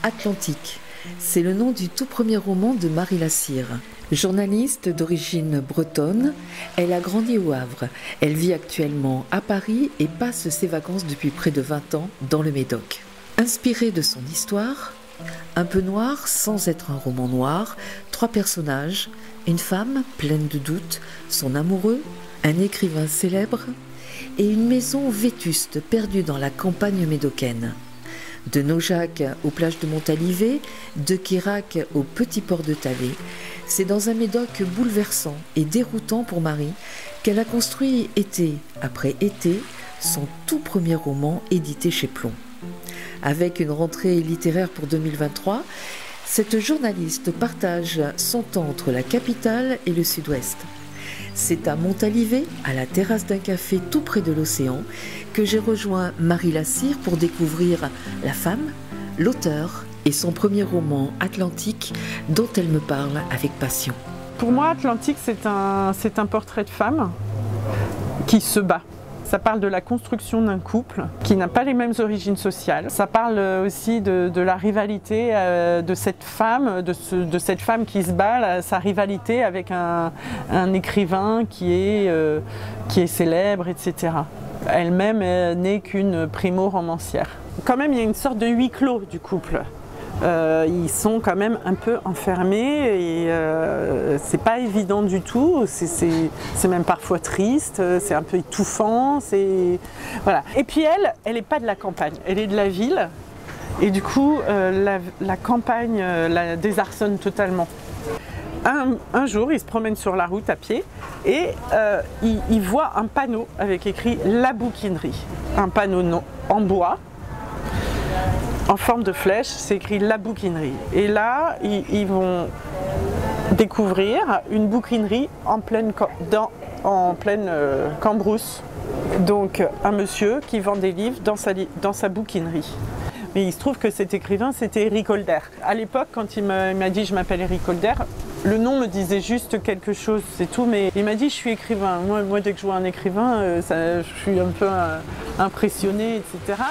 Atlantique, c'est le nom du tout premier roman de Marie Lassire. Journaliste d'origine bretonne, elle a grandi au Havre. Elle vit actuellement à Paris et passe ses vacances depuis près de 20 ans dans le Médoc. Inspirée de son histoire, un peu noir sans être un roman noir, 3 personnages, une femme pleine de doutes, son amoureux, un écrivain célèbre et une maison vétuste perdue dans la campagne médocaine. De Naujac aux plages de Montalivet, de Quérac au petit port de Thalès, c'est dans un Médoc bouleversant et déroutant pour Marie qu'elle a construit été après été son tout premier roman édité chez Plon. Avec une rentrée littéraire pour 2023, cette journaliste partage son temps entre la capitale et le sud-ouest. C'est à Montalivet, à la terrasse d'un café tout près de l'océan, que j'ai rejoint Marie Lassire pour découvrir la femme, l'auteur et son premier roman Atlantique dont elle me parle avec passion. Pour moi, Atlantique, c'est un portrait de femme qui se bat. Ça parle de la construction d'un couple qui n'a pas les mêmes origines sociales. Ça parle aussi de la rivalité de cette femme, de cette femme qui se bat, sa rivalité avec un écrivain qui est célèbre, etc. Elle-même n'est qu'une primo-romancière. Quand même, il y a une sorte de huis clos du couple. Ils sont quand même un peu enfermés et c'est pas évident du tout, c'est même parfois triste, c'est un peu étouffant, voilà. Et puis elle n'est pas de la campagne, elle est de la ville et du coup la campagne la désarçonne totalement. Un jour, il se promène sur la route à pied et il voit un panneau avec écrit « La bouquinerie », un panneau en bois. En forme de flèche, c'est écrit « La bouquinerie ». Et là, ils vont découvrir une bouquinerie en pleine Cambrousse. Donc un monsieur qui vend des livres dans sa bouquinerie. Mais il se trouve que cet écrivain, c'était Eric Holder. À l'époque, quand il m'a dit « je m'appelle Eric Holder », le nom me disait juste quelque chose, c'est tout, mais il m'a dit « je suis écrivain ». Moi, dès que je vois un écrivain, je suis un peu impressionnée, etc.